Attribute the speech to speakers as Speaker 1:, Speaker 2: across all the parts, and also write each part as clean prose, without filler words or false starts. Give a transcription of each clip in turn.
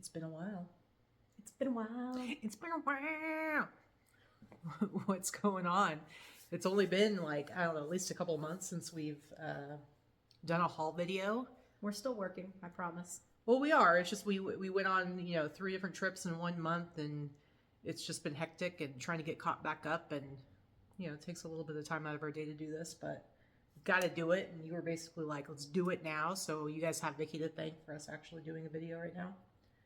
Speaker 1: It's been a while.
Speaker 2: It's been a while.
Speaker 1: It's been a while. What's going on? It's only been like, I don't know, at least a couple of months since we've done a haul video.
Speaker 2: We're still working, I promise.
Speaker 1: Well, we are. It's just we went on, 3 different trips in 1 month, and it's just been hectic and trying to get caught back up, and it takes a little bit of time out of our day to do this, but we've got to do it. And you were basically like, let's do it now. So you guys have Vikki to thank for us actually doing a video right now.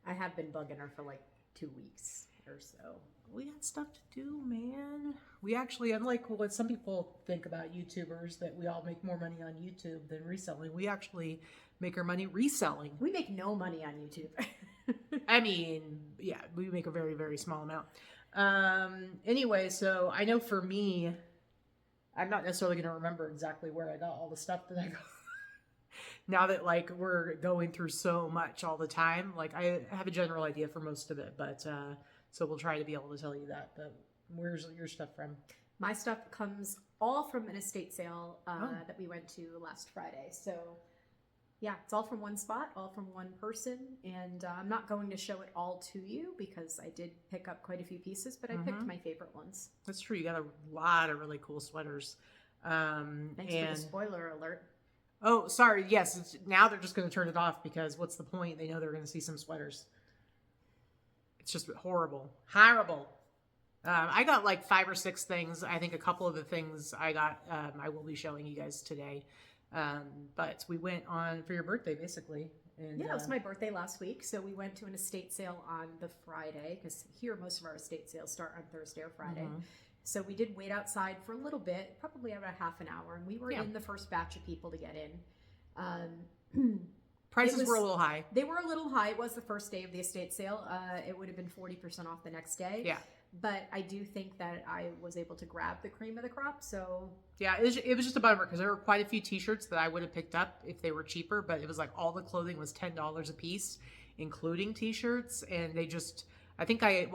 Speaker 2: I have been bugging her for like 2 weeks or so.
Speaker 1: We got stuff to do, man. We actually, unlike what some people think about YouTubers, that we all make more money on YouTube than reselling, we actually make our money reselling.
Speaker 2: We make no money on YouTube.
Speaker 1: I mean, yeah, we make a very, very small amount. Anyway, so I know for me, I'm not necessarily going to remember exactly where I got all the stuff that I got. Now that like we're going through so much all the time, like I have a general idea for most of it, but so we'll try to be able to tell you that. But where's your stuff from?
Speaker 2: My stuff comes all from an estate sale that we went to last Friday. So yeah, it's all from one spot, all from one person. And I'm not going to show it all to you because I did pick up quite a few pieces, but I picked my favorite ones.
Speaker 1: That's true. You got a lot of really cool sweaters.
Speaker 2: Thanks for the spoiler alert.
Speaker 1: Oh, sorry. Yes. Now they're just going to turn it off because what's the point? They know they're going to see some sweaters. It's just horrible. Horrible. I got like 5 or 6 things. I think a couple of the things I got, I will be showing you guys today. But we went on for your birthday, basically. And,
Speaker 2: yeah, it was my birthday last week. So we went to an estate sale on the Friday because here most of our estate sales start on Thursday or Friday. So we did wait outside for a little bit, probably about half an hour, and we were in the first batch of people to get in.
Speaker 1: Prices were a little high.
Speaker 2: They were a little high. It was the first day of the estate sale. It would have been 40% off the next day.
Speaker 1: Yeah.
Speaker 2: But I do think that I was able to grab the cream of the crop. So
Speaker 1: yeah, it was just a bummer because there were quite a few t-shirts that I would have picked up if they were cheaper, but it was like all the clothing was $10 a piece, including t-shirts, and they just... I think I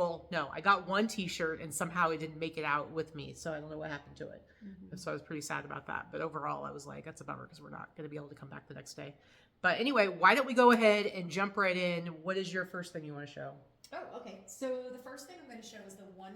Speaker 1: got one t-shirt and somehow it didn't make it out with me. So I don't know what happened to it. So I was pretty sad about that. But overall, I was like, that's a bummer because we're not going to be able to come back the next day. But anyway, why don't we go ahead and jump right in? What is your first thing you want to show?
Speaker 2: Oh, okay. So the first thing I'm going to show is the one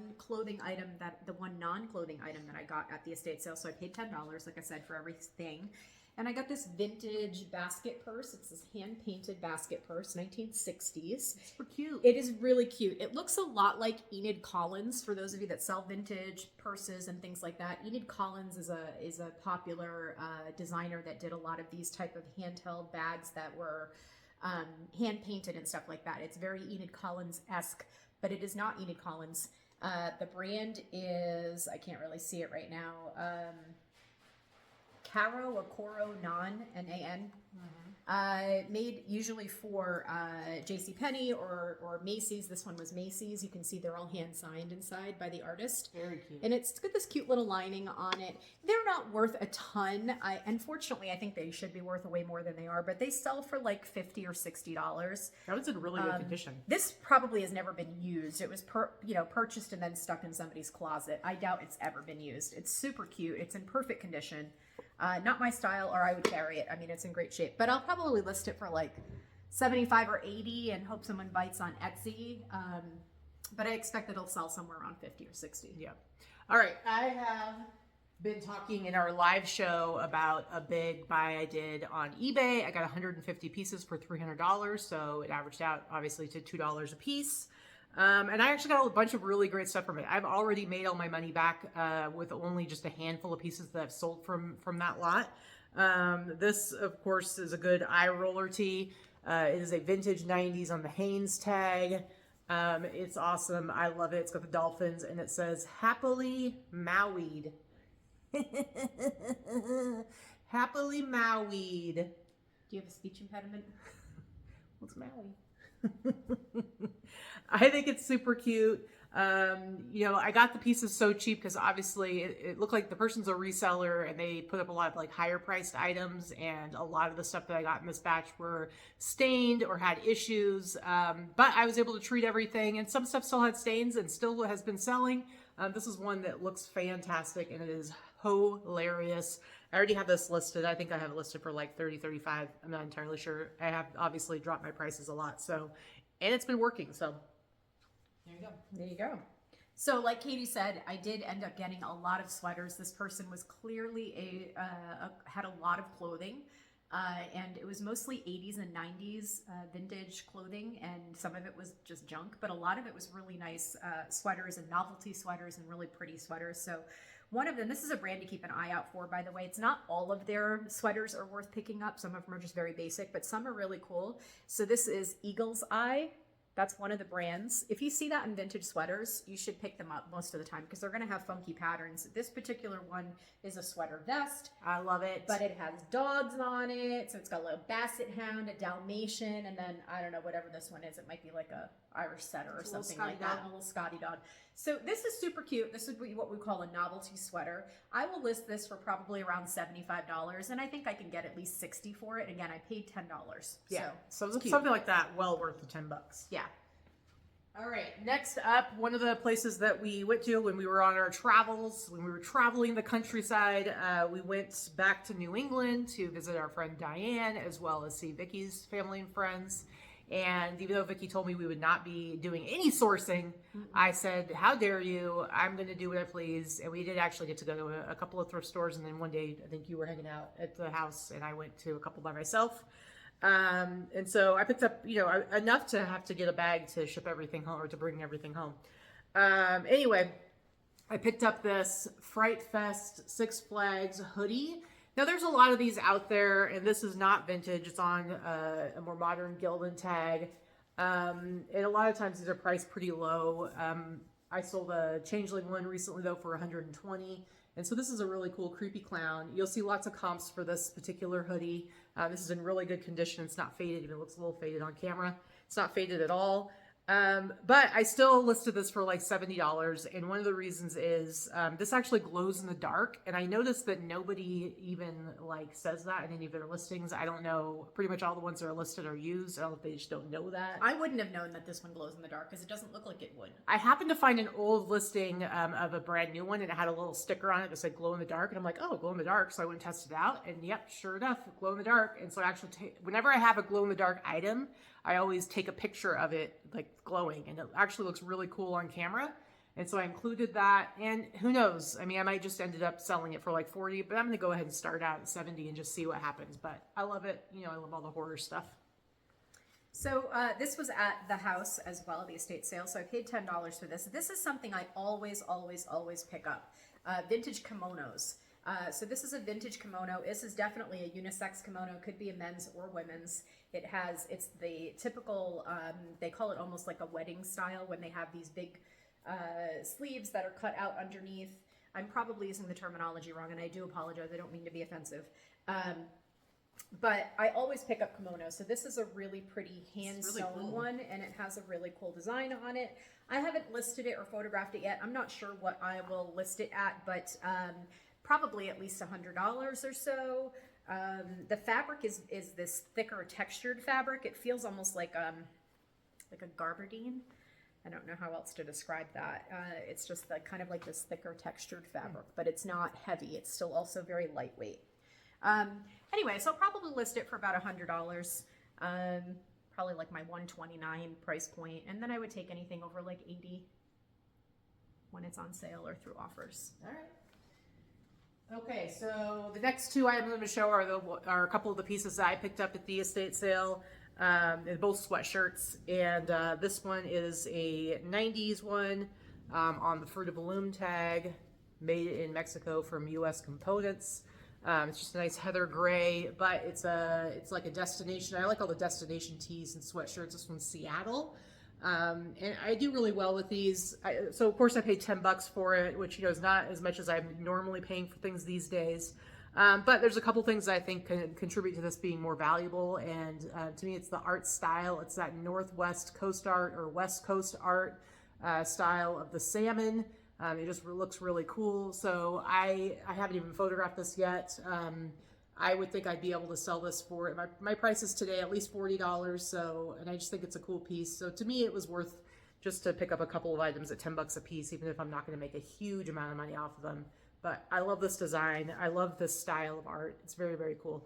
Speaker 2: non-clothing item that I got at the estate sale. So I paid $10, like I said, for everything. And I got this vintage basket purse. It's this hand-painted basket purse, 1960s.
Speaker 1: It's super cute.
Speaker 2: It is really cute. It looks a lot like Enid Collins, for those of you that sell vintage purses and things like that. Enid Collins is a popular designer that did a lot of these type of handheld bags that were hand-painted and stuff like that. It's very Enid Collins-esque, but it is not Enid Collins. The brand is, I can't really see it right now, Coro Nan, N-A-N. Made usually for JCPenney or Macy's. This one was Macy's. You can see they're all hand signed inside by the artist.
Speaker 1: Very cute.
Speaker 2: And it's got this cute little lining on it. They're not worth a ton. Unfortunately, I think they should be worth way more than they are, but they sell for like $50 or $60.
Speaker 1: That was in really good condition.
Speaker 2: This probably has never been used. It was purchased and then stuck in somebody's closet. I doubt it's ever been used. It's super cute. It's in perfect condition. Not my style, or I would carry it. I mean, it's in great shape, but I'll probably list it for like 75 or 80 and hope someone bites on Etsy. But I expect it'll sell somewhere around 50 or 60.
Speaker 1: Yeah. All right. I have been talking in our live show about a big buy I did on eBay. I got 150 pieces for $300. So it averaged out obviously to $2 a piece. And I actually got a bunch of really great stuff from it. I've already made all my money back with only just a handful of pieces that I've sold from that lot. This, of course, is a good eye roller tee. It is a vintage 90s on the Hanes tag. It's awesome. I love it. It's got the dolphins, and it says, happily Mauied. Happily Mauied.
Speaker 2: Do you have a speech impediment?
Speaker 1: What's Maui? I think it's super cute. I got the pieces so cheap because obviously it looked like the person's a reseller and they put up a lot of like higher priced items, and a lot of the stuff that I got in this batch were stained or had issues. But I was able to treat everything, and some stuff still had stains and still has been selling. This is one that looks fantastic and it is hilarious. I already have this listed. I think I have it listed for like 30, 35. I'm not entirely sure. I have obviously dropped my prices a lot. So and it's been working. So there you go.
Speaker 2: There you go. So like Katie said, I did end up getting a lot of sweaters. This person was clearly had a lot of clothing. And it was mostly 80s and 90s vintage clothing, and some of it was just junk, but a lot of it was really nice sweaters and novelty sweaters and really pretty sweaters. So one of them, this is a brand to keep an eye out for, by the way. It's not all of their sweaters are worth picking up. Some of them are just very basic, but some are really cool. So this is Eagle's Eye. That's one of the brands. If you see that in vintage sweaters, you should pick them up most of the time because they're going to have funky patterns. This particular one is a sweater vest.
Speaker 1: I love it.
Speaker 2: But it has dogs on it. So it's got a little basset hound, a Dalmatian, and then I don't know, whatever this one is. It might be like a Irish setter or something like that. A little Scotty dog. So this is super cute. This would be what we call a novelty sweater. I will list this for probably around $75, and I think I can get at least $60 for it. Again, I paid $10.
Speaker 1: Yeah, so something like that, well worth the $10.
Speaker 2: Yeah.
Speaker 1: All right, next up, one of the places that we went to when we were on our travels, when we were traveling the countryside, we went back to New England to visit our friend Diane, as well as see Vicki's family and friends. And even though Vikki told me we would not be doing any sourcing, I said, how dare you? I'm going to do what I please. And we did actually get to go to a couple of thrift stores. And then one day, I think you were hanging out at the house, and I went to a couple by myself. And so I picked up, enough to have to get a bag to ship everything home or to bring everything home. Anyway, I picked up this Fright Fest Six Flags hoodie. Now, there's a lot of these out there, and this is not vintage. It's on a more modern Gildan tag. And a lot of times these are priced pretty low. I sold a Changeling one recently, though, for $120. And so this is a really cool creepy clown. You'll see lots of comps for this particular hoodie. This is in really good condition. It's not faded. Even it looks a little faded on camera. It's not faded at all. But I still listed this for like $70. And one of the reasons is this actually glows in the dark. And I noticed that nobody even like says that in any of their listings. I don't know. Pretty much all the ones that are listed are used. I don't know if they just don't know that.
Speaker 2: I wouldn't have known that this one glows in the dark because it doesn't look like it would.
Speaker 1: I happened to find an old listing of a brand new one, and it had a little sticker on it that said glow in the dark. And I'm like, oh, glow in the dark. So I went and tested it out. And yep, sure enough, glow in the dark. And so I actually, whenever I have a glow in the dark item, I always take a picture of it like glowing, and it actually looks really cool on camera. And so I included that, and who knows? I mean, I might just ended up selling it for like 40, but I'm going to go ahead and start out at 70 and just see what happens. But I love it. I love all the horror stuff.
Speaker 2: So this was at the house as well, the estate sale. So I paid $10 for this. This is something I always pick up. Vintage kimonos. So this is a vintage kimono. This is definitely a unisex kimono. Could be a men's or women's. It's the typical, they call it almost like a wedding style when they have these big sleeves that are cut out underneath. I'm probably using the terminology wrong, and I do apologize. I don't mean to be offensive. But I always pick up kimonos. So this is a really pretty hand-sewn one, and it has a really cool design on it. I haven't listed it or photographed it yet. I'm not sure what I will list it at, but probably at least $100 or so. The fabric is this thicker textured fabric. It feels almost like a gabardine. I don't know how else to describe that. It's just kind of like this thicker textured fabric, but it's not heavy. It's still also very lightweight. Anyway, so I'll probably list it for about $100. Probably like my $129 price point, and then I would take anything over like $80 when it's on sale or through offers.
Speaker 1: All right. Okay, so the next two items I'm going to show are a couple of the pieces that I picked up at the estate sale. They're both sweatshirts, and this one is a 90s one on the Fruit of the Loom tag, made in Mexico from U.S. components. It's just a nice heather gray, but it's like a destination. I like all the destination tees and sweatshirts. This one's Seattle. And I do really well with these. So of course I paid $10 for it, which is not as much as I'm normally paying for things these days. But there's a couple things that I think can contribute to this being more valuable. And to me, it's the art style. It's that Northwest Coast art or West Coast art style of the salmon. It just looks really cool. So I haven't even photographed this yet. I would think I'd be able to sell this for my price is today at least $40. So, and I just think it's a cool piece. So to me, it was worth just to pick up a couple of items at $10 a piece, even if I'm not going to make a huge amount of money off of them. But I love this design. I love this style of art. It's very, very cool.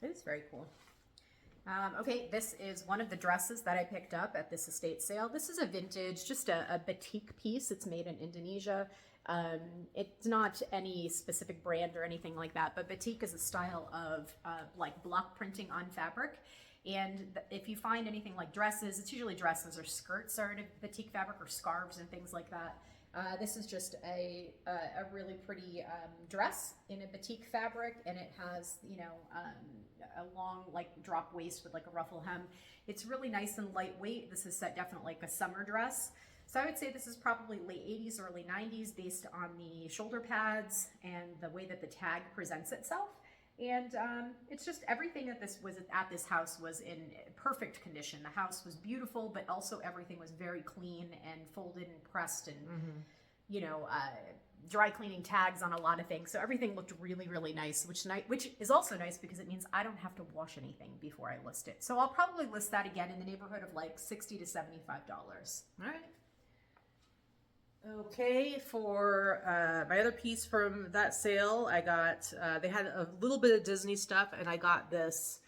Speaker 2: It is very cool. Okay, this is one of the dresses that I picked up at this estate sale. This is a vintage, just a batik piece. It's made in Indonesia. It's not any specific brand or anything like that, but batik is a style of like block printing on fabric. And if you find anything like dresses, it's usually dresses or skirts are in a batik fabric, or scarves and things like that. This is just a really pretty dress in a batik fabric, and it has, you know, a long like drop waist with like a ruffle hem. It's really nice and lightweight. This is set definitely like a summer dress. So I would say this is probably late 80s, early 90s based on the shoulder pads and the way that the tag presents itself. And it's just everything that this was at this house was in perfect condition. The house was beautiful, but also everything was very clean and folded and pressed and, you know, dry cleaning tags on a lot of things. So everything looked really, really nice, which is also nice because it means I don't have to wash anything before I list it. So I'll probably list that again in the neighborhood of like $60 to $75.
Speaker 1: All right. Okay, for my other piece from that sale, I got, they had a little bit of Disney stuff, and I got this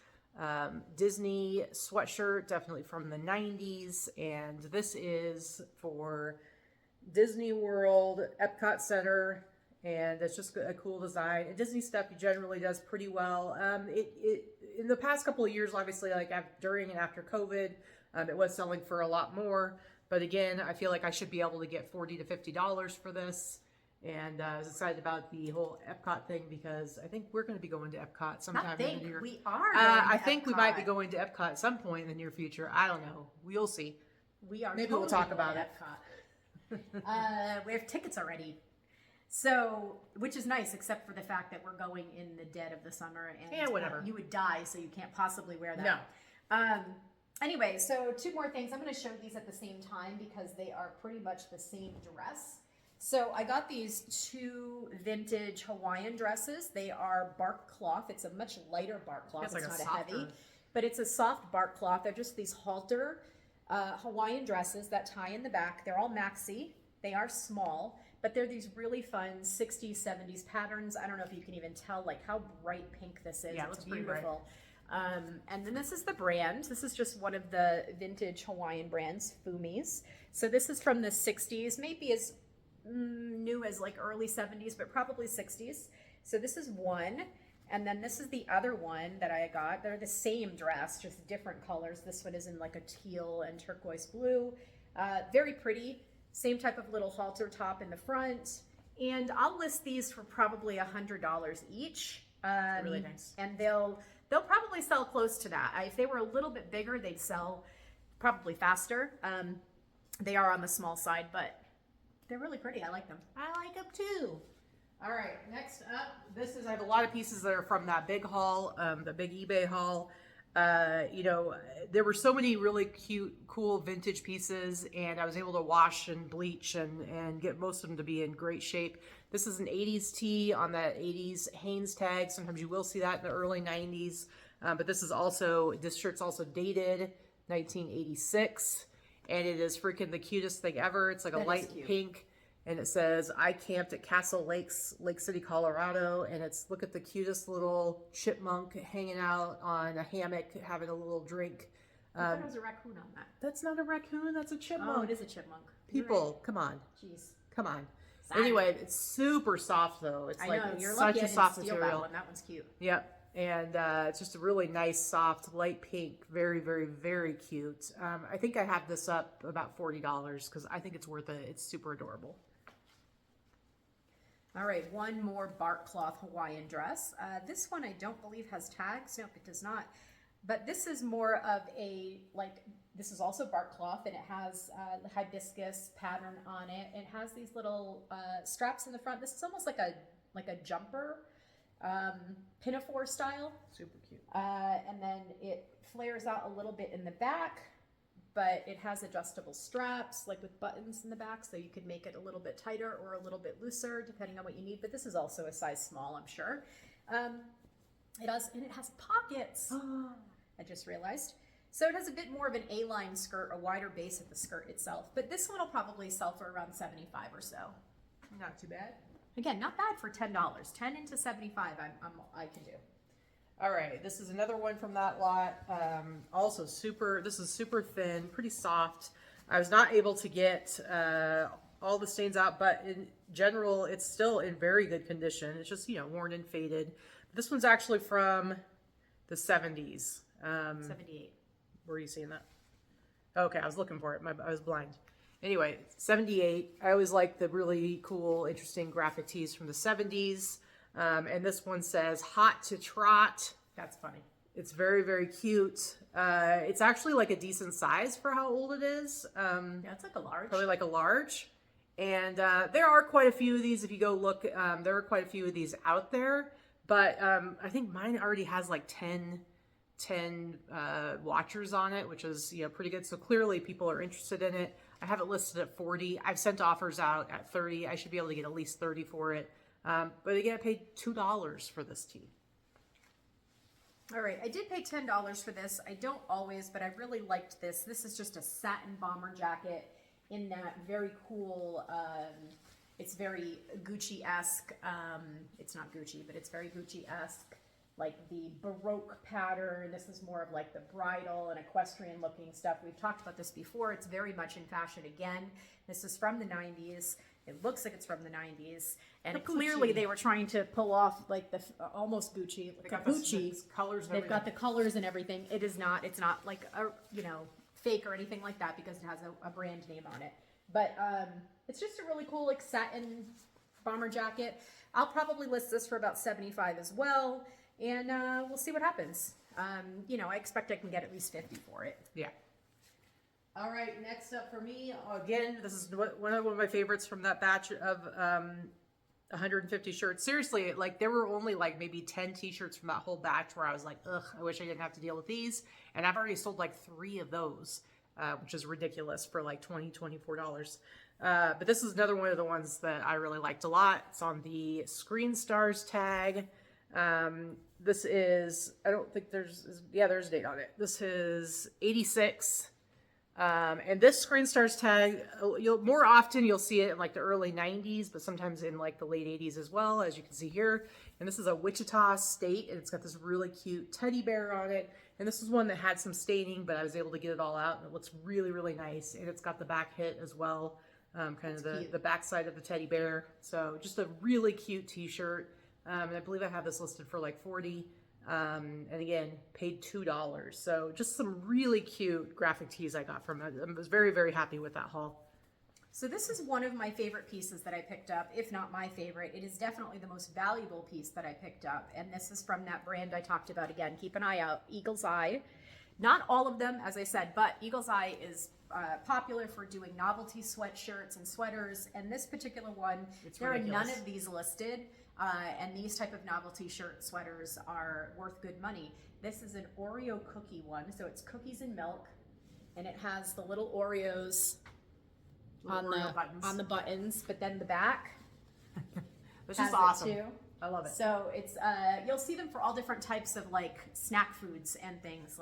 Speaker 1: Disney sweatshirt, definitely from the 90s, and this is for Disney World, Epcot Center, and it's just a cool design. And Disney stuff generally does pretty well. In the past couple of years, obviously, like during and after COVID, it was selling for a lot more. But again, I feel like I should be able to get $40 to $50 for this. And I was excited about the whole Epcot thing because I think we're going to be going to Epcot sometime in the year.
Speaker 2: We are.
Speaker 1: I think we might be going to Epcot at some point in the near future. I don't know. We'll see.
Speaker 2: We are.
Speaker 1: Maybe
Speaker 2: totally
Speaker 1: we'll talk about it.
Speaker 2: Epcot. We have tickets already. So, which is nice, except for the fact that we're going in the dead of the summer, and
Speaker 1: yeah, whatever.
Speaker 2: You would die, so you can't possibly wear that. No. Anyway, so two more things. I'm going to show these at the same time because they are pretty much the same dress. So I got these two vintage Hawaiian dresses. They are bark cloth. It's a much lighter bark cloth. It's not a heavy, but it's a soft bark cloth. They're just these halter Hawaiian dresses that tie in the back. They're all maxi. They are small, but they're these really fun 60s, 70s patterns. I don't know if you can even tell like how bright pink this is.
Speaker 1: Yeah,
Speaker 2: it's
Speaker 1: it's beautiful.
Speaker 2: pretty bright. And then this is the brand. This is just one of the vintage Hawaiian brands, Fumi's. So this is from the 60s, maybe as new as like early 70s, but probably 60s. So this is one. And then this is the other one that I got. They're the same dress, just different colors. This one is in like a teal and turquoise blue. Very pretty. Same type of little halter top in the front. And I'll list these for probably $100 each.
Speaker 1: Really nice.
Speaker 2: And they'll probably sell close to that. If they were a little bit bigger, they'd sell probably faster. They are on the small side, but they're really pretty. I like them.
Speaker 1: I like them too. All right, next up, I have a lot of pieces that are from that big haul, the big eBay haul. You know, there were so many really cute, cool vintage pieces, and I was able to wash and bleach and get most of them to be in great shape. This is an 80s tee on that 80s Hanes tag. Sometimes you will see that in the early 90s, but this shirt's also dated 1986, and it is freaking the cutest thing ever. It's like a light pink. And it says, I camped at Castle Lakes, Lake City, Colorado. And look at the cutest little chipmunk hanging out on a hammock, having a little drink.
Speaker 2: I thought it was a raccoon on that.
Speaker 1: That's not a raccoon, that's a chipmunk.
Speaker 2: Oh, it is a chipmunk.
Speaker 1: People, come on.
Speaker 2: Jeez.
Speaker 1: Come on.
Speaker 2: Sorry.
Speaker 1: Anyway, it's super soft though. It's
Speaker 2: You're
Speaker 1: such
Speaker 2: lucky
Speaker 1: a
Speaker 2: I
Speaker 1: soft
Speaker 2: didn't steal
Speaker 1: material.
Speaker 2: that one. That one's cute.
Speaker 1: Yep. And it's just a really nice, soft, light pink. Very, very, very cute. I think I have this up about $40 because I think it's worth it. It's super adorable.
Speaker 2: All right, one more bark cloth Hawaiian dress. This one I don't believe has tags. Nope, it does not. But this is more of this is also bark cloth, and it has hibiscus pattern on it. It has these little straps in the front. This is almost like a jumper, pinafore style.
Speaker 1: Super cute.
Speaker 2: And then it flares out a little bit in the back, but it has adjustable straps, like with buttons in the back, so you could make it a little bit tighter or a little bit looser, depending on what you need. But this is also a size small, I'm sure. It has pockets. Oh. I just realized. So it has a bit more of an A-line skirt, a wider base at the skirt itself. But this one will probably sell for around $75 or so.
Speaker 1: Not too bad.
Speaker 2: Again, not bad for $10. $10 into $75, I can do.
Speaker 1: All right, this is another one from that lot. Also this is super thin, pretty soft. I was not able to get all the stains out, but in general, it's still in very good condition. It's just, worn and faded. This one's actually from the 70s.
Speaker 2: 78.
Speaker 1: Where are you seeing that? Okay, I was looking for it. I was blind. Anyway, 78. I always like the really cool, interesting graphic tees from the 70s. And this one says hot to trot.
Speaker 2: That's funny.
Speaker 1: It's very, very cute. It's actually like a decent size for how old it is.
Speaker 2: Yeah, it's like a large.
Speaker 1: Probably like a large. And there are quite a few of these. If you go look, there are quite a few of these out there. But I think mine already has like 10 watchers on it, which is pretty good. So clearly people are interested in it. I have it listed at 40. I've sent offers out at 30. I should be able to get at least 30 for it. But again, I paid $2 for this tee.
Speaker 2: All right, I did pay $10 for this. I don't always, but I really liked this. This is just a satin bomber jacket in that very cool, it's very Gucci-esque. It's not Gucci, but it's very Gucci-esque. Like the Baroque pattern. This is more of like the bridal and equestrian looking stuff. We've talked about this before. It's very much in fashion again. This is from the 90s. It looks like it's from the 90s. And clearly they were trying to pull off like the almost Gucci, like Gucci
Speaker 1: colors.
Speaker 2: They've got the colors and everything. It is not, it's not like a, fake or anything like that because it has a brand name on it. But it's just a really cool like satin bomber jacket. I'll probably list this for about $75 as well. And we'll see what happens. I expect I can get at least 50 for it.
Speaker 1: Yeah. All right, next up for me, again, this is one of my favorites from that batch of 150 shirts. Seriously, like there were only like maybe 10 t-shirts from that whole batch where I was like, ugh, I wish I didn't have to deal with these. And I've already sold like 3 of those, which is ridiculous for like $20, $24. But this is another one of the ones that I really liked a lot. It's on the Screen Stars tag. This is, I don't think there's a date on it. This is 86. And this Screen Stars tag, more often you'll see it in like the early 90s, but sometimes in like the late 80s as well, as you can see here. And this is a Wichita State, and it's got this really cute teddy bear on it. And this is one that had some staining, but I was able to get it all out, and it looks really, really nice. And it's got the back hit as well, kind of the back side of the teddy bear. So just a really cute t-shirt. And I believe I have this listed for like 40. And again, paid $2. So just some really cute graphic tees I got from it. I was very, very happy with that haul.
Speaker 2: So this is one of my favorite pieces that I picked up, if not my favorite. It is definitely the most valuable piece that I picked up. And this is from that brand I talked about again. Keep an eye out, Eagle's Eye. Not all of them, as I said, but Eagle's Eye is popular for doing novelty sweatshirts and sweaters. And this particular one, there are none of these listed. And these type of novelty shirt sweaters are worth good money. This is an Oreo cookie one. So it's cookies and milk. And it has the little Oreos on the buttons. But then the back
Speaker 1: This is awesome.
Speaker 2: Too.
Speaker 1: I love it.
Speaker 2: So it's you'll see them for all different types of like snack foods and things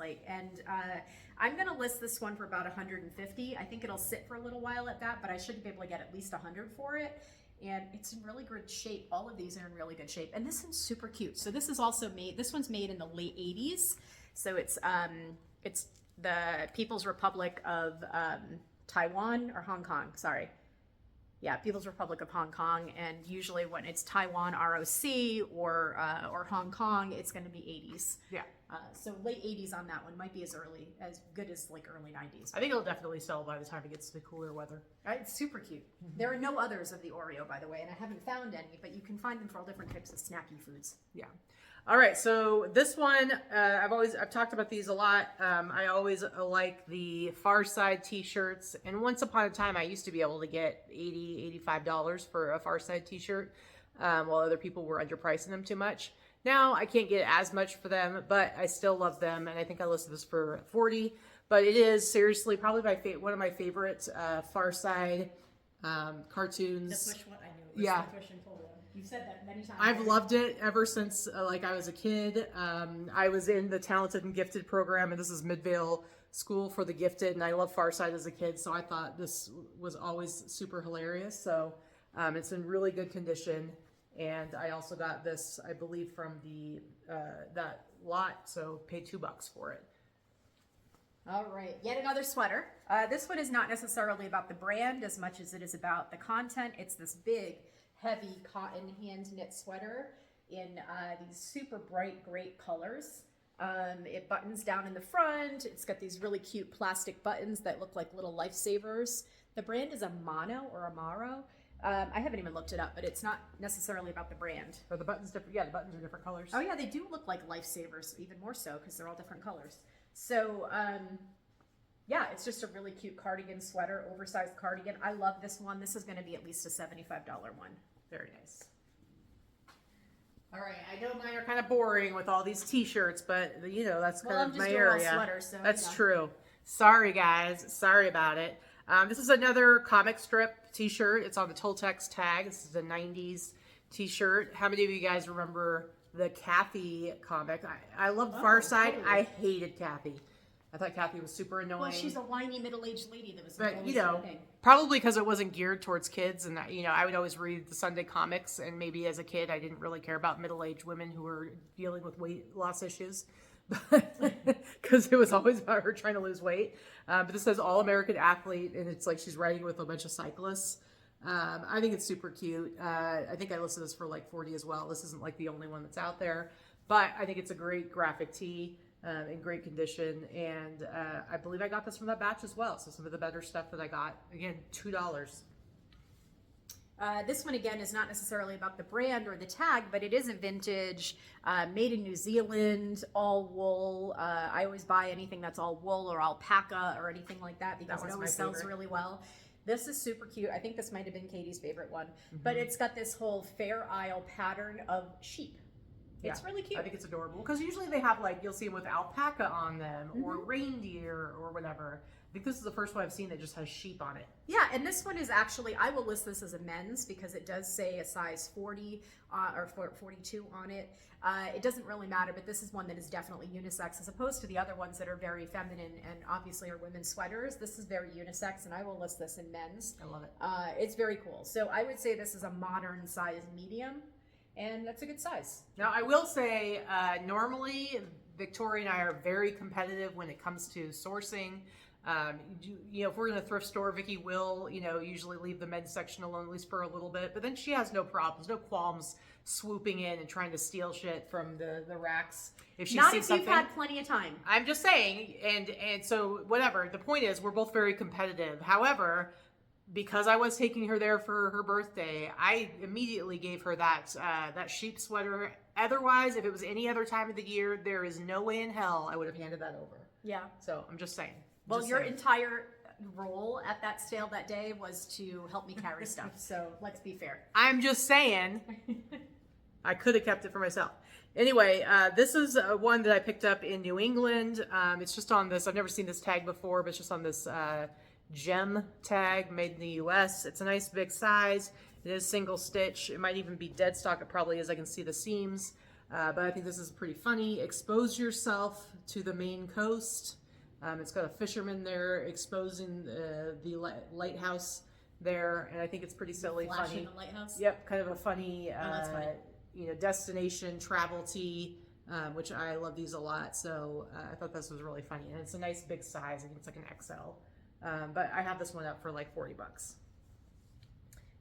Speaker 2: I'm gonna list this one for about 150. I think it'll sit for a little while at that, but I should be able to get at least 100 for it. And it's in really good shape. All of these are in really good shape. And this one's super cute. So this is also made, this one's made in the late 80s. So it's the People's Republic of Taiwan or Hong Kong, sorry. Yeah, People's Republic of Hong Kong. And usually when it's Taiwan ROC or Hong Kong, it's gonna be 80s.
Speaker 1: Yeah.
Speaker 2: So late 80s on that one might be as good as like early 90s.
Speaker 1: I think it'll definitely sell by the time it gets to the cooler weather.
Speaker 2: It's super cute. Mm-hmm. There are no others of the Oreo, by the way, and I haven't found any, but you can find them for all different types of snacky foods.
Speaker 1: Yeah. All right, so this one, I've talked about these a lot. I always like the Far Side t-shirts, and once upon a time, I used to be able to get $80, $85 for a Far Side t-shirt, while other people were underpricing them too much. Now I can't get as much for them, but I still love them, and I think I listed this for 40. But it is seriously probably one of my favorite Far Side cartoons.
Speaker 2: The push one, I knew it was
Speaker 1: yeah.
Speaker 2: the push and pull one. You've said that many times.
Speaker 1: I've loved it ever since like I was a kid. I was in the Talented and Gifted program, and this is Midvale School for the Gifted, and I loved Far Side as a kid, so I thought this was always super hilarious. So it's in really good condition. And I also got this, I believe, from the that lot, so paid $2 for it.
Speaker 2: All right, yet another sweater. This one is not necessarily about the brand as much as it is about the content. It's this big, heavy cotton hand knit sweater in these super bright, great colors. It buttons down in the front. It's got these really cute plastic buttons that look like little lifesavers. The brand is Amano or Amaro. I haven't even looked it up, but it's not necessarily about the brand.
Speaker 1: Are the buttons different? Yeah, the buttons are different colors.
Speaker 2: Oh yeah, they do look like lifesavers, even more so because they're all different colors. So yeah, it's just a really cute cardigan sweater, oversized cardigan. I love this one. This is going to be at least a $75 one.
Speaker 1: Very nice. All right, I know mine are kind of boring with all these t-shirts, but you know, that's kind of my area.
Speaker 2: Sweaters, so,
Speaker 1: that's
Speaker 2: you know.
Speaker 1: true. Sorry guys, sorry about it. This is another comic strip t-shirt. It's on the Toltecs tag. This is a 90s t-shirt. How many of you guys remember the Cathy comic? I loved Far Side.
Speaker 2: Totally.
Speaker 1: I hated Cathy. I thought Cathy was super annoying.
Speaker 2: Well, she's a whiny middle-aged lady that was
Speaker 1: But, you
Speaker 2: always
Speaker 1: know,
Speaker 2: thing.
Speaker 1: probably because it wasn't geared towards kids. And, you know, I would always read the Sunday comics. And maybe as a kid, I didn't really care about middle-aged women who were dealing with weight loss issues. Because it was always about her trying to lose weight. But this says All-American Athlete. And it's like she's riding with a bunch of cyclists. I think it's super cute. I think I listed this for like 40 as well. This isn't like the only one that's out there. But I think it's a great graphic tee. In great condition, and I believe I got this from that batch as well. So some of the better stuff that I got, again, $2.
Speaker 2: This one again is not necessarily about the brand or the tag, but it is a vintage, made in New Zealand, all wool. I always buy anything that's all wool or alpaca or anything like that because it always sells really well. This is super cute. I think this might have been Katie's favorite one, but it's got this whole Fair Isle pattern of sheep. It's really cute.
Speaker 1: I think it's adorable because usually they have like, you'll see them with alpaca on them or reindeer or whatever. I think this is the first one I've seen that just has sheep on it.
Speaker 2: Yeah, and this one is actually, I will list this as a men's because it does say a size 40 or 42 on it. It doesn't really matter, but this is one that is definitely unisex as opposed to the other ones that are very feminine and obviously are women's sweaters. This is very unisex and I will list this in men's.
Speaker 1: I love it.
Speaker 2: It's very cool. So I would say this is a modern size medium. And that's a good size.
Speaker 1: Now, I will say, normally, Victoria and I are very competitive when it comes to sourcing. You know, if we're in a thrift store, Vicki will, you know, usually leave the men's section alone, at least for a little bit. But then she has no problems, no qualms swooping in and trying to steal shit from the racks. If she
Speaker 2: Not
Speaker 1: sees
Speaker 2: if
Speaker 1: something,
Speaker 2: you've had plenty of time.
Speaker 1: I'm just saying, and so whatever. The point is, we're both very competitive. However, because I was taking her there for her birthday, I immediately gave her that sheep sweater. Otherwise, if it was any other time of the year, there is no way in hell I would have handed that over.
Speaker 2: Yeah.
Speaker 1: So I'm just saying.
Speaker 2: Well, your entire role at that sale that day was to help me carry stuff. So let's be fair.
Speaker 1: I'm just saying. I could have kept it for myself. Anyway, this is one that I picked up in New England. It's just on this. I've never seen this tag before, but it's just on this gem tag, made in the US. It's a nice big size. It is single stitch. It might even be dead stock. It probably is. I can see the seams. But I think this is pretty funny. Expose yourself to the Maine coast. It's got a fisherman there exposing the lighthouse there. And I think it's pretty silly, funny.
Speaker 2: The lighthouse?
Speaker 1: Yep, kind of a funny,
Speaker 2: that's funny.
Speaker 1: You know, destination travel tee. Which I love these a lot. So I thought this was really funny. And it's a nice big size. I think it's like an XL. But I have this one up for like $40.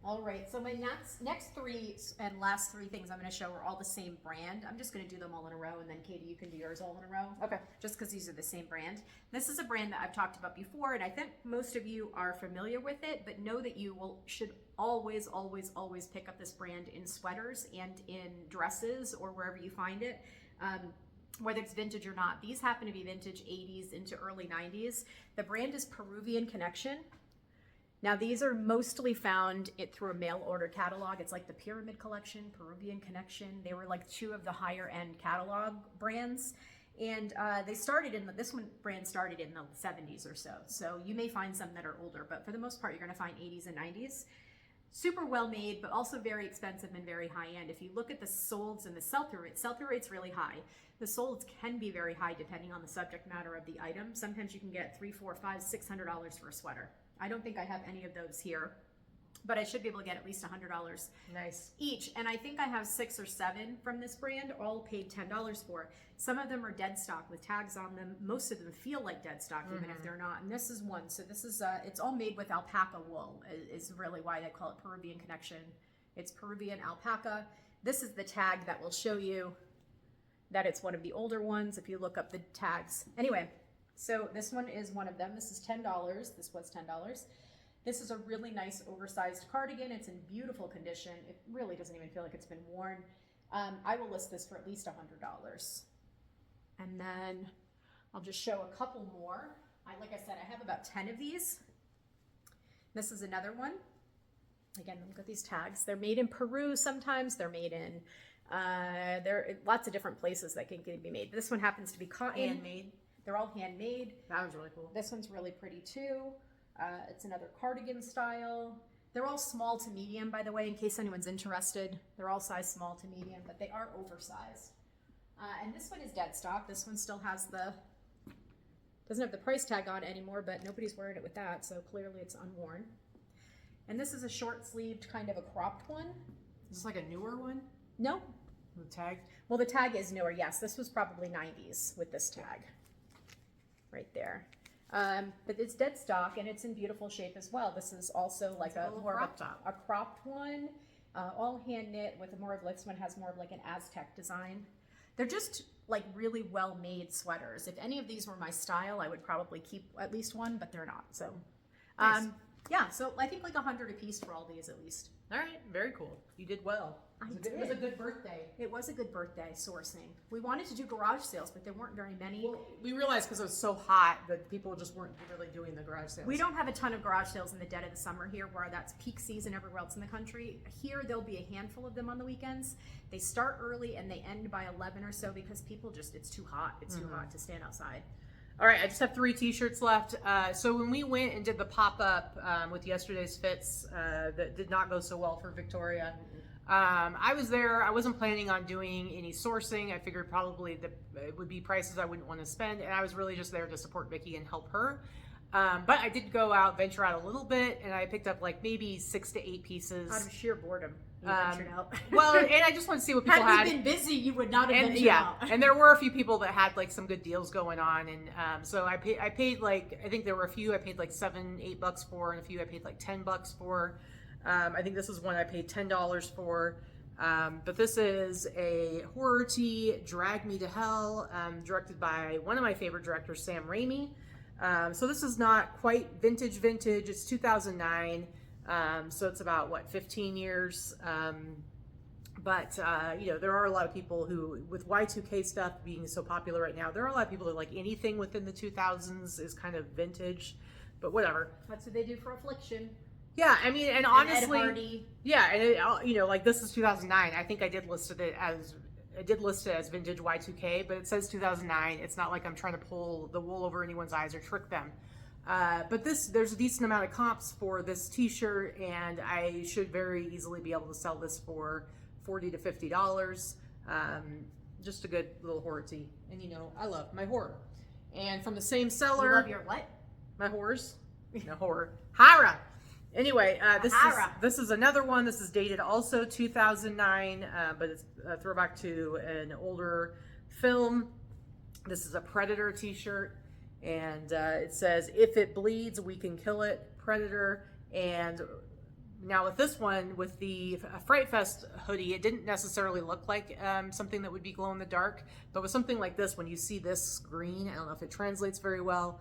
Speaker 2: All right, so my next three and last three things I'm going to show are all the same brand. I'm just going to do them all in a row, and then Katie, you can do yours all in a row.
Speaker 1: Okay.
Speaker 2: Just because these are the same brand. This is a brand that I've talked about before, and I think most of you are familiar with it, but know that you should always, always, always pick up this brand in sweaters and in dresses or wherever you find it. Whether it's vintage or not. These happen to be vintage 80s into early 90s. The brand is Peruvian Connection. Now these are mostly found through a mail order catalog. It's like the Pyramid Collection, Peruvian Connection. They were like two of the higher end catalog brands. And they started this one brand started in the 70s or so. So you may find some that are older, but for the most part, you're gonna find 80s and 90s. Super well made, but also very expensive and very high end. If you look at the solds and the sell-through rate's really high. The solds can be very high depending on the subject matter of the item. Sometimes you can get $300, $400, $500, $600 for a sweater. I don't think I have any of those here. but I should be able to get at least $100
Speaker 1: Nice.
Speaker 2: each. And I think I have 6 or 7 from this brand, all paid $10 for. Some of them are dead stock with tags on them. Most of them feel like dead stock, even if they're not. And this is one. So this is, it's all made with alpaca wool, is really why they call it Peruvian Connection. It's Peruvian alpaca. This is the tag that will show you that it's one of the older ones if you look up the tags. Anyway, so this one is one of them. This is $10. This was $10. This is a really nice oversized cardigan. It's in beautiful condition. It really doesn't even feel like it's been worn. I will list this for at least $100. And then I'll just show a couple more. Like I said, I have about 10 of these. This is another one. Again, look at these tags. They're made in Peru sometimes. They're made in, there are lots of different places that can be made. This one happens to be cotton.
Speaker 1: Handmade.
Speaker 2: They're all handmade.
Speaker 1: That was really cool.
Speaker 2: This one's really pretty too. It's another cardigan style. They're all small to medium, by the way, in case anyone's interested. They're all size small to medium, but they are oversized. And this one is dead stock. This one still has doesn't have the price tag on anymore, but nobody's wearing it with that, so clearly it's unworn. And this is a short-sleeved kind of a cropped one.
Speaker 1: Is this like a newer one?
Speaker 2: No.
Speaker 1: The tag?
Speaker 2: Well, the tag is newer, yes. This was probably 90s with this tag right there. But it's dead stock and it's in beautiful shape as well. This is also like a more
Speaker 1: crop top.
Speaker 2: A cropped one, all hand knit with more of, this one has more of like an Aztec design. They're just like really well made sweaters. If any of these were my style, I would probably keep at least one, but they're not. So,
Speaker 1: Nice.
Speaker 2: yeah, so I think like 100 a piece for all these at least.
Speaker 1: All right, very cool. You did well. It was a good birthday.
Speaker 2: It was a good birthday sourcing. We wanted to do garage sales, but there weren't very many.
Speaker 1: Well, we realized because it was so hot that people just weren't really doing the garage sales.
Speaker 2: We don't have a ton of garage sales in the dead of the summer here, where that's peak season everywhere else in the country. Here, there'll be a handful of them on the weekends. They start early and they end by 11 or so because people just, it's too hot. It's too hot to stand outside.
Speaker 1: All right, I just have 3 t-shirts left. So when we went and did the pop-up with yesterday's fits, that did not go so well for Victoria. I was there. I wasn't planning on doing any sourcing. I figured probably that it would be prices I wouldn't want to spend, and I was really just there to support Vikki and help her. But I did go out, venture out a little bit, and I picked up like maybe 6 to 8 pieces.
Speaker 2: Out of sheer boredom, you ventured out.
Speaker 1: Well, and I just want to see what people had.
Speaker 2: Had you been busy, you would not have ventured out.
Speaker 1: And there were a few people that had like some good deals going on, and so I paid like, I think there were a few I paid like $7-8 for, and a few I paid like $10 for. I think this is one I paid $10 for. But this is a horror tee, Drag Me to Hell, directed by one of my favorite directors, Sam Raimi. So this is not quite vintage. It's 2009. So it's about, what, 15 years. But you know, there are a lot of people who, with Y2K stuff being so popular right now, there are a lot of people that like anything within the 2000s is kind of vintage, but whatever.
Speaker 2: That's what they do for Affliction.
Speaker 1: Yeah, I mean, and honestly,
Speaker 2: Ed Hardy.
Speaker 1: yeah, and it, you know, like this is 2009. I think I did list it as vintage Y2K, but it says 2009. It's not like I'm trying to pull the wool over anyone's eyes or trick them. But there's a decent amount of comps for this T-shirt, and I should very easily be able to sell this for $40 to $50. Just a good little horror tee, and you know, I love my horror. And from the same seller,
Speaker 2: You love your what?
Speaker 1: my horrors, no horror, Hara. Anyway, this is another one. This is dated also 2009, but it's a throwback to an older film. This is a Predator t-shirt, and it says, "If it bleeds, we can kill it, Predator." And now with this one, with the Fright Fest hoodie, it didn't necessarily look like something that would be glow in the dark, but with something like this, when you see this green, I don't know if it translates very well.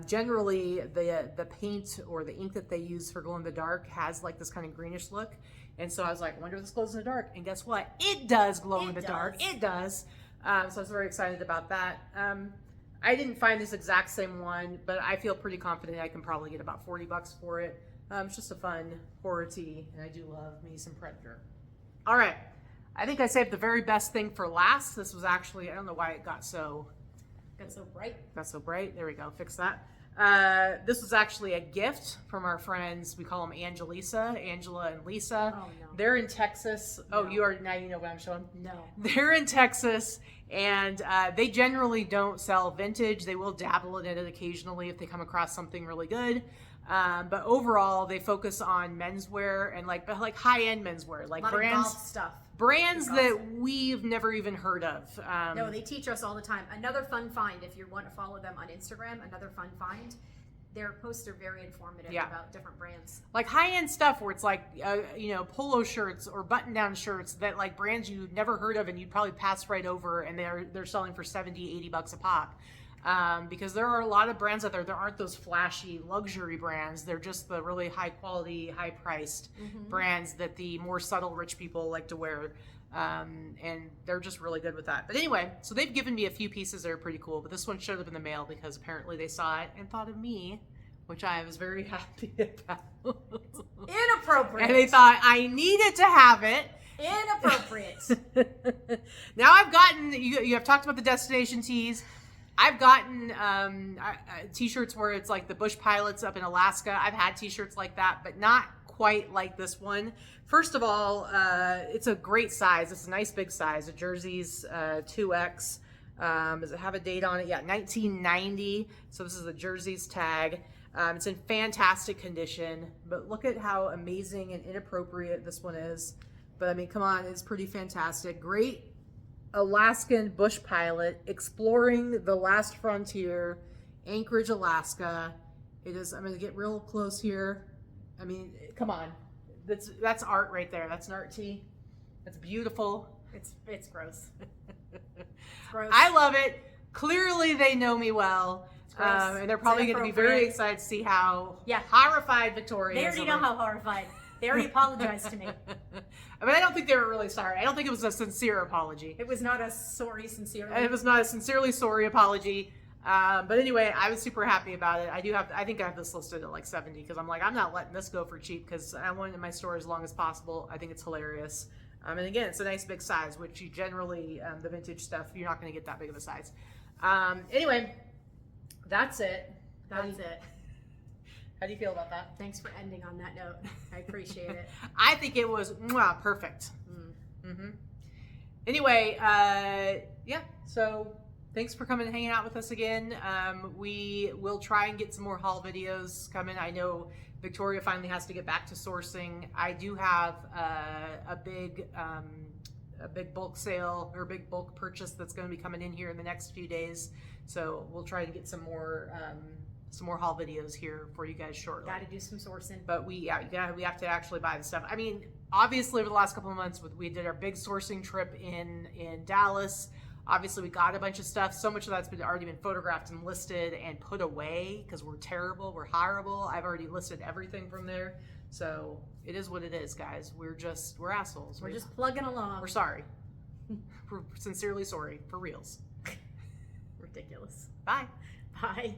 Speaker 1: Generally, the paint or the ink that they use for glow in the dark has like this kind of greenish look, and so I was like, I wonder if this glows in the dark. And guess what? It does glow in the dark. It does. So I was very excited about that. I didn't find this exact same one, but I feel pretty confident I can probably get about $40 for it. It's just a fun horror tee, and I do love me some Predator. All right, I think I saved the very best thing for last. This was actually, I don't know why it got so bright. There we go. Fix that. This was actually a gift from our friends. We call them Angela and Lisa.
Speaker 2: Oh, no.
Speaker 1: They're in Texas.
Speaker 2: No.
Speaker 1: Oh, now you know what I'm showing?
Speaker 2: No.
Speaker 1: They're in Texas, and they generally don't sell vintage. They will dabble in it occasionally if they come across something really good. But overall, they focus on menswear and like high-end menswear, like
Speaker 2: a lot
Speaker 1: brands,
Speaker 2: of golf stuff.
Speaker 1: brands that we've never even heard of.
Speaker 2: No, they teach us all the time. Another fun find, if you want to follow them on Instagram, another fun find. Their posts are very informative about different brands.
Speaker 1: Like high-end stuff where it's like, polo shirts or button-down shirts that like brands you've never heard of and you'd probably pass right over, and they're selling for $70, $80 a pop. Because there are a lot of brands out there. There aren't those flashy luxury brands. They're just the really high-quality, high-priced brands that the more subtle rich people like to wear. And they're just really good with that. But anyway, so they've given me a few pieces that are pretty cool, but this one showed up in the mail because apparently they saw it and thought of me, which I was very happy about.
Speaker 2: Inappropriate.
Speaker 1: And they thought I needed to have it.
Speaker 2: Inappropriate.
Speaker 1: Now I've gotten, you have talked about the destination tees. I've gotten t-shirts where it's like the Bush Pilots up in Alaska. I've had t-shirts like that, but not quite like this one. First of all, it's a great size. It's a nice big size. The jersey's 2X. Does it have a date on it? Yeah, 1990. So this is the jersey's tag. It's in fantastic condition, but look at how amazing and inappropriate this one is. But I mean, come on, it's pretty fantastic. Great Alaskan bush pilot exploring the last frontier, Anchorage, Alaska. It is, I'm going to get real close here. I mean, come on. That's art right there. That's an art tee. That's beautiful.
Speaker 2: It's gross. It's gross.
Speaker 1: I love it. Clearly they know me well. And they're probably going to be very excited to see how horrified Victoria is.
Speaker 2: They already know how horrified. They already apologized to me.
Speaker 1: I mean, I don't think they were really sorry. I don't think it was a sincere apology.
Speaker 2: It was not a sorry, sincerely.
Speaker 1: It was not a sincerely sorry apology. But anyway, I was super happy about it. I think I have this listed at like 70 because I'm like, I'm not letting this go for cheap because I want it in my store as long as possible. I think it's hilarious. And again, it's a nice big size, which you generally, the vintage stuff, you're not going to get that big of a size. Anyway, that's it.
Speaker 2: That's it.
Speaker 1: How do you feel about that?
Speaker 2: Thanks for ending on that note. I appreciate it.
Speaker 1: I think it was perfect. Mm-hmm. Anyway, so thanks for coming and hanging out with us again. We will try and get some more haul videos coming. I know Victoria finally has to get back to sourcing. I do have a big bulk sale or big bulk purchase that's going to be coming in here in the next few days. So we'll try to get some more haul videos here for you guys shortly.
Speaker 2: Got to do some sourcing.
Speaker 1: But we have to actually buy the stuff. I mean, obviously over the last couple of months, we did our big sourcing trip in Dallas. Obviously, we got a bunch of stuff. So much of that's already been photographed and listed and put away because we're terrible. We're horrible. I've already listed everything from there. So it is what it is, guys. We're assholes.
Speaker 2: We're just plugging along.
Speaker 1: We're sorry. We're sincerely sorry. For reals.
Speaker 2: Ridiculous.
Speaker 1: Bye.
Speaker 2: Bye.